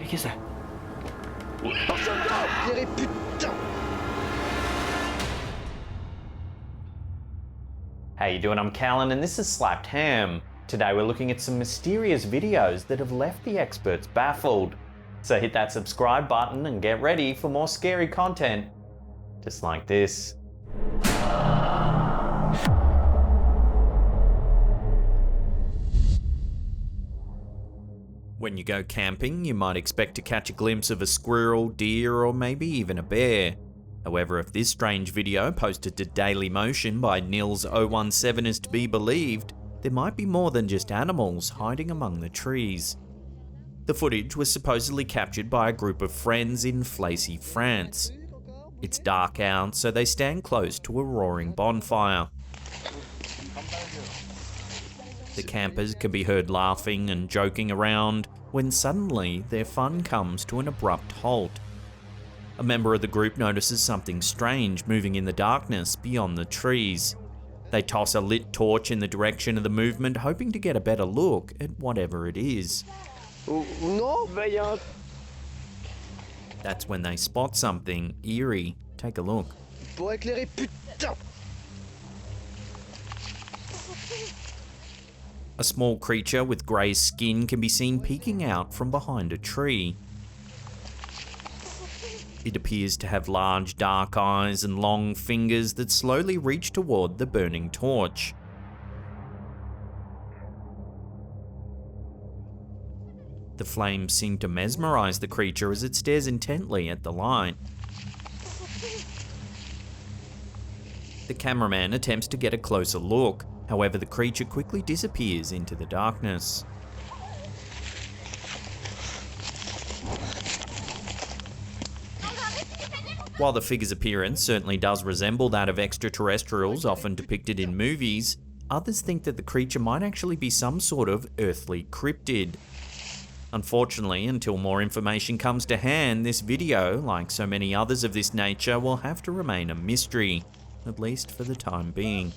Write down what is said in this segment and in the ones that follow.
Et qu'est-ce que c'est? How you doing? I'm Callan and this is Slapped Ham. Today we're looking at some mysterious videos that have left the experts baffled. So hit that subscribe button and get ready for more scary content, just like this. When you go camping, you might expect to catch a glimpse of a squirrel, deer, or maybe even a bear. However, if this strange video posted to Dailymotion by Nils017 is to be believed, there might be more than just animals hiding among the trees. The footage was supposedly captured by a group of friends in Flacy, France. It's dark out, so they stand close to a roaring bonfire. The campers can be heard laughing and joking around when suddenly their fun comes to an abrupt halt. A member of the group notices something strange moving in the darkness beyond the trees. They toss a lit torch in the direction of the movement, hoping to get a better look at whatever it is. That's when they spot something eerie. Take a look. A small creature with grey skin can be seen peeking out from behind a tree. It appears to have large dark eyes and long fingers that slowly reach toward the burning torch. The flames seem to mesmerize the creature as it stares intently at the light. The cameraman attempts to get a closer look, however the creature quickly disappears into the darkness. While the figure's appearance certainly does resemble that of extraterrestrials often depicted in movies, others think that the creature might actually be some sort of earthly cryptid. Unfortunately, until more information comes to hand, this video, like so many others of this nature, will have to remain a mystery, at least for the time being.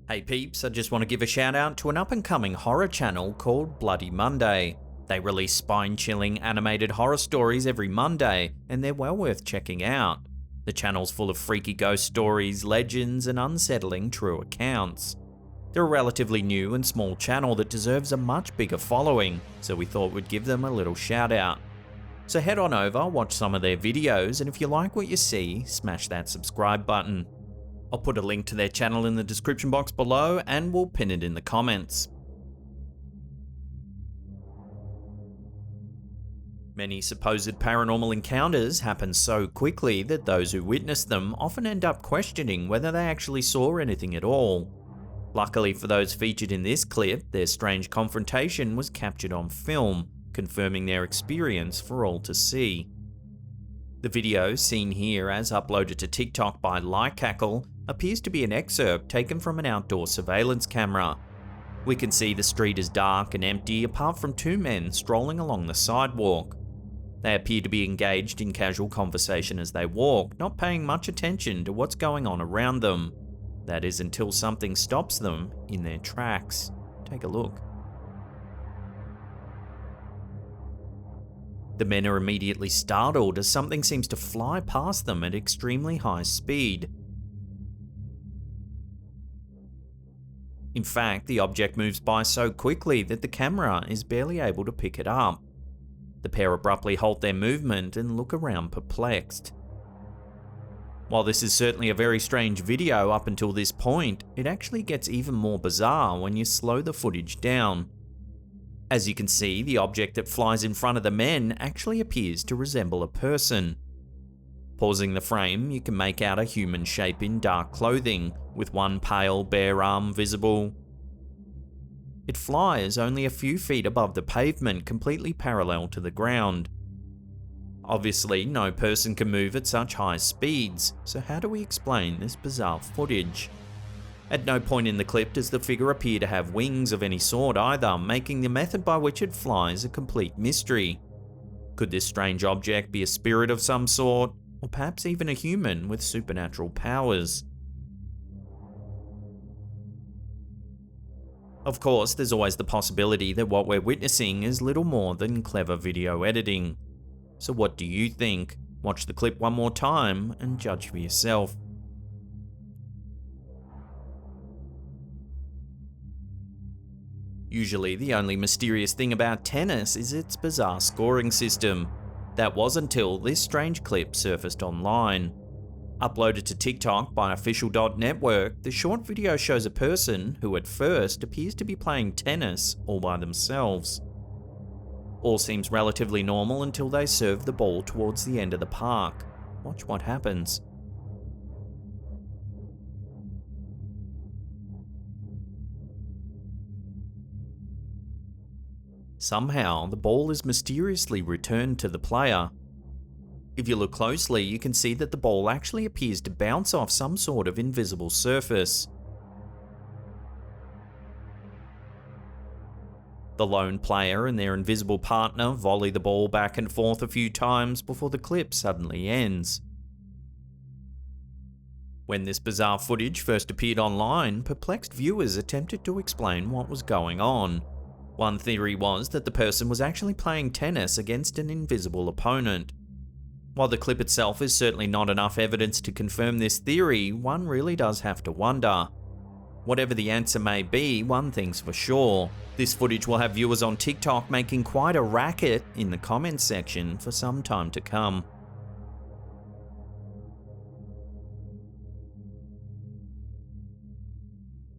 Hey peeps, I just want to give a shout out to an up and coming horror channel called Bloody Monday. They release spine-chilling animated horror stories every Monday, and they're well worth checking out. The channel's full of freaky ghost stories, legends, and unsettling true accounts. They're a relatively new and small channel that deserves a much bigger following, so we thought we'd give them a little shout out. So head on over, watch some of their videos, and if you like what you see, smash that subscribe button. I'll put a link to their channel in the description box below and we'll pin it in the comments. Many supposed paranormal encounters happen so quickly that those who witness them often end up questioning whether they actually saw anything at all. Luckily for those featured in this clip, their strange confrontation was captured on film, confirming their experience for all to see. The video, seen here as uploaded to TikTok by Lycackle, appears to be an excerpt taken from an outdoor surveillance camera. We can see the street is dark and empty apart from two men strolling along the sidewalk. They appear to be engaged in casual conversation as they walk, not paying much attention to what's going on around them. That is until something stops them in their tracks. Take a look. The men are immediately startled as something seems to fly past them at extremely high speed. In fact, the object moves by so quickly that the camera is barely able to pick it up. The pair abruptly halt their movement and look around perplexed. While this is certainly a very strange video up until this point, it actually gets even more bizarre when you slow the footage down. As you can see, the object that flies in front of the men actually appears to resemble a person. Pausing the frame, you can make out a human shape in dark clothing, with one pale, bare arm visible. It flies only a few feet above the pavement, completely parallel to the ground. Obviously, no person can move at such high speeds, so how do we explain this bizarre footage? At no point in the clip does the figure appear to have wings of any sort either, making the method by which it flies a complete mystery. Could this strange object be a spirit of some sort, or perhaps even a human with supernatural powers? Of course, there's always the possibility that what we're witnessing is little more than clever video editing. So what do you think? Watch the clip one more time and judge for yourself. Usually the only mysterious thing about tennis is its bizarre scoring system. That was until this strange clip surfaced online. Uploaded to TikTok by official.network, the short video shows a person who at first appears to be playing tennis all by themselves. All seems relatively normal until they serve the ball towards the end of the park. Watch what happens. Somehow, the ball is mysteriously returned to the player. If you look closely, you can see that the ball actually appears to bounce off some sort of invisible surface. The lone player and their invisible partner volley the ball back and forth a few times before the clip suddenly ends. When this bizarre footage first appeared online, perplexed viewers attempted to explain what was going on. One theory was that the person was actually playing tennis against an invisible opponent. While the clip itself is certainly not enough evidence to confirm this theory, one really does have to wonder. Whatever the answer may be, one thing's for sure. This footage will have viewers on TikTok making quite a racket in the comments section for some time to come.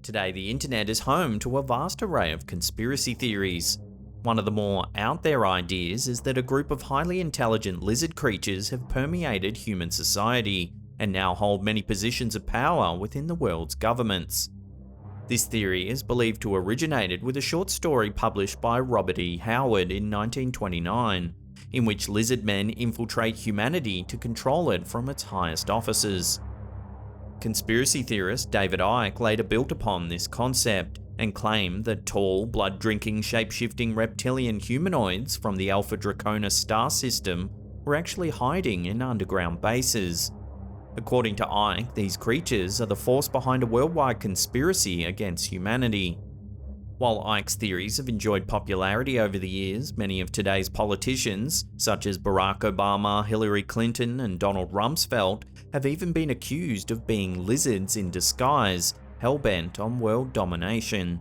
Today, the internet is home to a vast array of conspiracy theories. One of the more out there ideas is that a group of highly intelligent lizard creatures have permeated human society and now hold many positions of power within the world's governments. This theory is believed to have originated with a short story published by Robert E. Howard in 1929, in which lizard men infiltrate humanity to control it from its highest offices. Conspiracy theorist David Icke later built upon this concept and claimed that tall, blood-drinking, shape-shifting reptilian humanoids from the Alpha Draconis star system were actually hiding in underground bases. According to Icke, these creatures are the force behind a worldwide conspiracy against humanity. While Icke's theories have enjoyed popularity over the years, many of today's politicians, such as Barack Obama, Hillary Clinton, and Donald Rumsfeld, have even been accused of being lizards in disguise, hell-bent on world domination.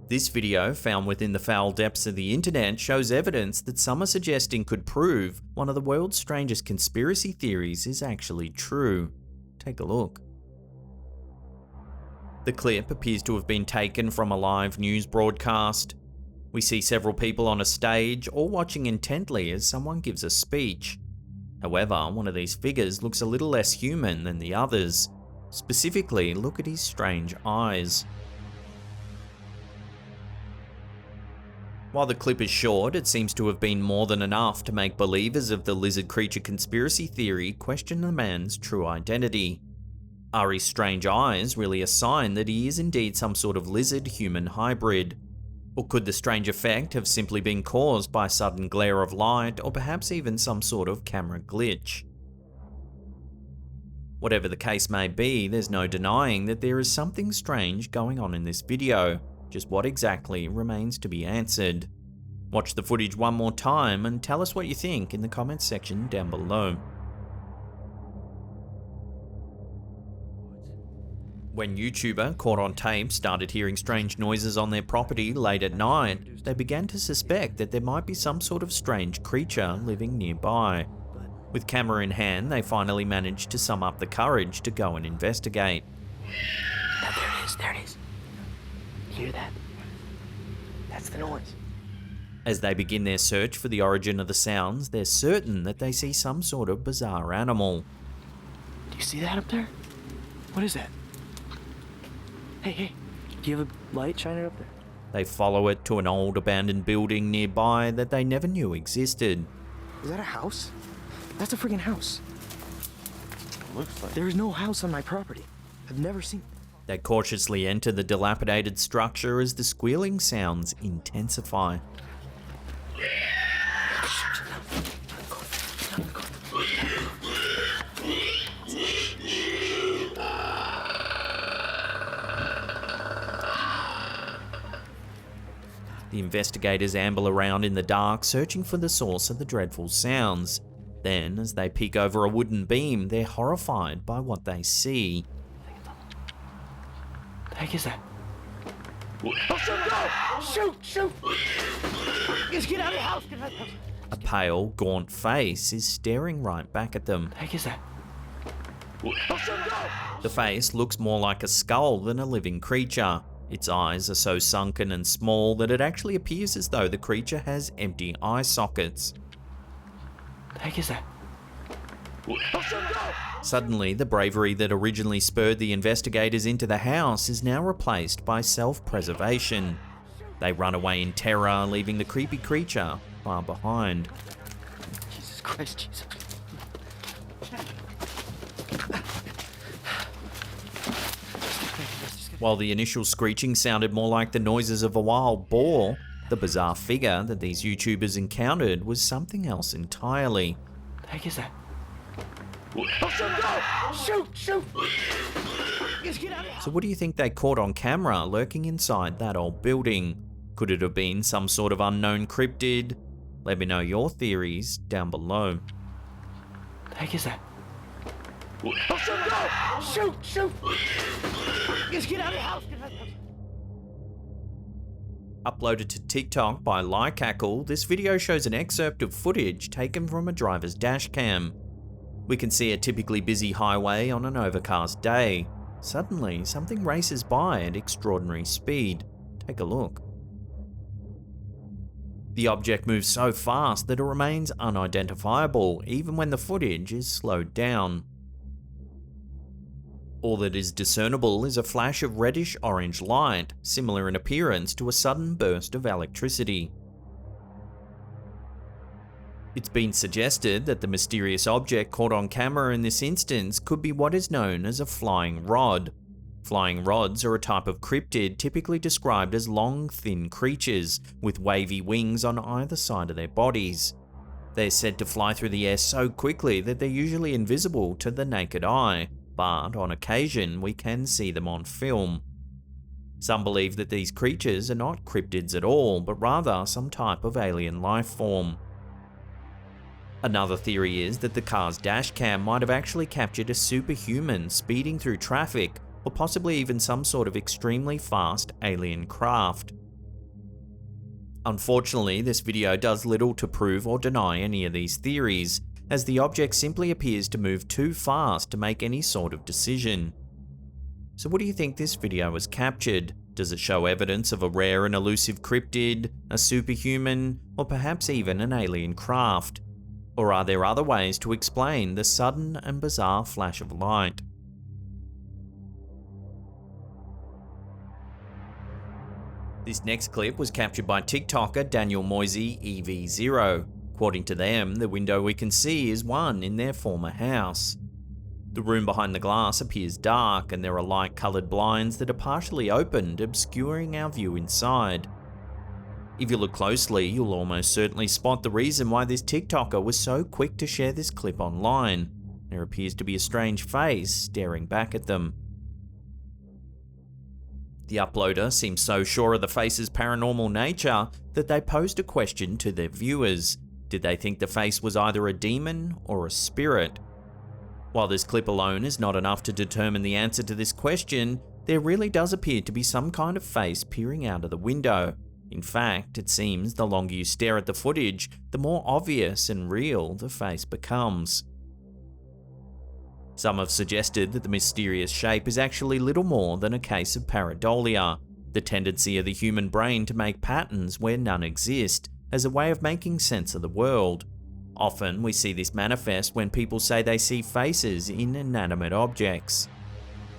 This video, found within the foul depths of the internet, shows evidence that some are suggesting could prove one of the world's strangest conspiracy theories is actually true. Take a look. The clip appears to have been taken from a live news broadcast. We see several people on a stage, all watching intently as someone gives a speech. However, one of these figures looks a little less human than the others. Specifically, look at his strange eyes. While the clip is short, it seems to have been more than enough to make believers of the lizard creature conspiracy theory question the man's true identity. Are his strange eyes really a sign that he is indeed some sort of lizard-human hybrid? Or could the strange effect have simply been caused by a sudden glare of light, or perhaps even some sort of camera glitch? Whatever the case may be, there's no denying that there is something strange going on in this video. Just what exactly remains to be answered. Watch the footage one more time and tell us what you think in the comments section down below. When YouTuber Cought on Tape started hearing strange noises on their property late at night, they began to suspect that there might be some sort of strange creature living nearby. With camera in hand, they finally managed to sum up the courage to go and investigate. There it is. Hear that? That's the noise. As they begin their search for the origin of the sounds, they're certain that they see some sort of bizarre animal. Do you see that up there? What is that? Hey, do you have a light? Shine it up there. They follow it to an old abandoned building nearby that they never knew existed. Is that a house? That's a freaking house. Looks like. There is no house on my property. I've never seen. They cautiously enter the dilapidated structure as the squealing sounds intensify. The investigators amble around in the dark, searching for the source of the dreadful sounds. Then, as they peek over a wooden beam, they're horrified by what they see. The heck is that? Shoot! Just get out of the house! Get out of the house! A pale, gaunt face is staring right back at them. The heck is that? The face looks more like a skull than a living creature. Its eyes are so sunken and small that it actually appears as though the creature has empty eye sockets. The heck is that? Suddenly, the bravery that originally spurred the investigators into the house is now replaced by self-preservation. They run away in terror, leaving the creepy creature far behind. Jesus Christ, Jesus. While the initial screeching sounded more like the noises of a wild boar, the bizarre figure that these YouTubers encountered was something else entirely. The heck is that? Shoot! Just get out of the house! So what do you think they caught on camera lurking inside that old building? Could it have been some sort of unknown cryptid? Let me know your theories down below. The heck is that? Shoot! Just get out of the house! Get out of the house! Uploaded to TikTok by Lycackle, this video shows an excerpt of footage taken from a driver's dashcam. We can see a typically busy highway on an overcast day. Suddenly, something races by at extraordinary speed. Take a look. The object moves so fast that it remains unidentifiable, even when the footage is slowed down. All that is discernible is a flash of reddish-orange light, similar in appearance to a sudden burst of electricity. It's been suggested that the mysterious object caught on camera in this instance could be what is known as a flying rod. Flying rods are a type of cryptid typically described as long, thin creatures with wavy wings on either side of their bodies. They're said to fly through the air so quickly that they're usually invisible to the naked eye, but on occasion we can see them on film. Some believe that these creatures are not cryptids at all, but rather some type of alien life form. Another theory is that the car's dashcam might have actually captured a superhuman speeding through traffic, or possibly even some sort of extremely fast alien craft. Unfortunately, this video does little to prove or deny any of these theories, as the object simply appears to move too fast to make any sort of decision. So what do you think this video has captured? Does it show evidence of a rare and elusive cryptid, a superhuman, or perhaps even an alien craft? Or are there other ways to explain the sudden and bizarre flash of light? This next clip was captured by TikToker Daniel Moisey EV0. According to them, the window we can see is one in their former house. The room behind the glass appears dark, and there are light-coloured blinds that are partially opened, obscuring our view inside. If you look closely, you'll almost certainly spot the reason why this TikToker was so quick to share this clip online. There appears to be a strange face staring back at them. The uploader seems so sure of the face's paranormal nature that they posed a question to their viewers. Did they think the face was either a demon or a spirit? While this clip alone is not enough to determine the answer to this question, there really does appear to be some kind of face peering out of the window. In fact, it seems the longer you stare at the footage, the more obvious and real the face becomes. Some have suggested that the mysterious shape is actually little more than a case of pareidolia, the tendency of the human brain to make patterns where none exist, as a way of making sense of the world. Often we see this manifest when people say they see faces in inanimate objects.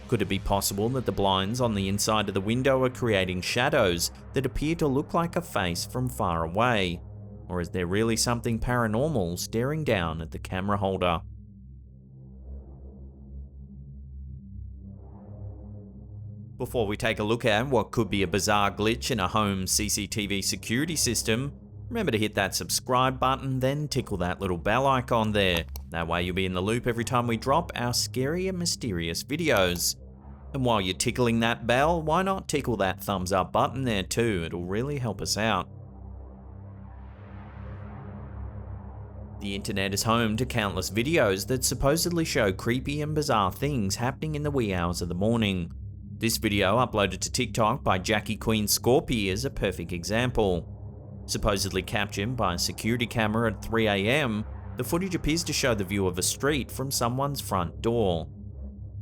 Could it be possible that the blinds on the inside of the window are creating shadows that appear to look like a face from far away? Or is there really something paranormal staring down at the camera holder? Before we take a look at what could be a bizarre glitch in a home CCTV security system, remember to hit that subscribe button, then tickle that little bell icon there. That way you'll be in the loop every time we drop our scary and mysterious videos. And while you're tickling that bell, why not tickle that thumbs up button there too? It'll really help us out. The internet is home to countless videos that supposedly show creepy and bizarre things happening in the wee hours of the morning. This video, uploaded to TikTok by Jackie Queen Scorpy, is a perfect example. Supposedly captured by a security camera at 3 AM, the footage appears to show the view of a street from someone's front door.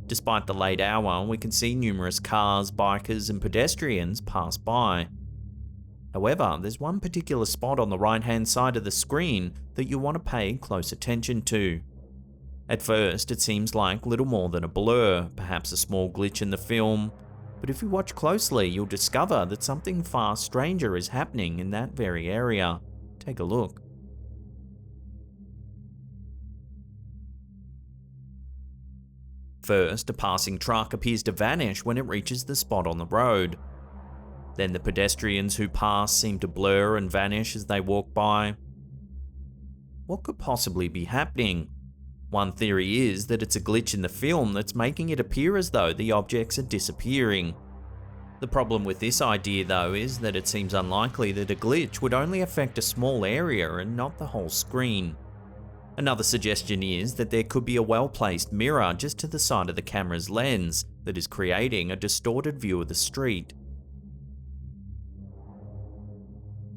Despite the late hour, we can see numerous cars, bikers, and pedestrians pass by. However, there's one particular spot on the right-hand side of the screen that you want to pay close attention to. At first, it seems like little more than a blur, perhaps a small glitch in the film, but if you watch closely, you'll discover that something far stranger is happening in that very area. Take a look. First, a passing truck appears to vanish when it reaches the spot on the road. Then the pedestrians who pass seem to blur and vanish as they walk by. What could possibly be happening? One theory is that it's a glitch in the film that's making it appear as though the objects are disappearing. The problem with this idea though is that it seems unlikely that a glitch would only affect a small area and not the whole screen. Another suggestion is that there could be a well-placed mirror just to the side of the camera's lens that is creating a distorted view of the street.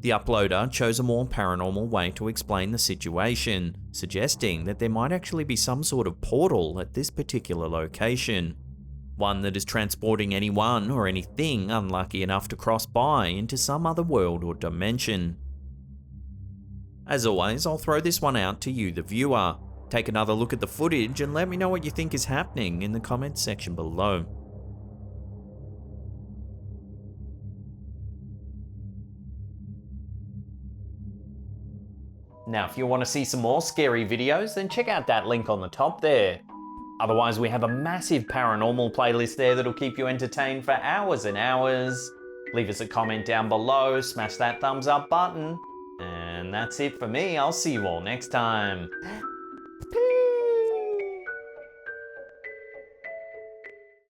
The uploader chose a more paranormal way to explain the situation, suggesting that there might actually be some sort of portal at this particular location. One that is transporting anyone or anything unlucky enough to cross by into some other world or dimension. As always, I'll throw this one out to you, the viewer. Take another look at the footage and let me know what you think is happening in the comments section below. Now, if you want to see some more scary videos, then check out that link on the top there. Otherwise, we have a massive paranormal playlist there that'll keep you entertained for hours and hours. Leave us a comment down below, smash that thumbs up button. And that's it for me. I'll see you all next time.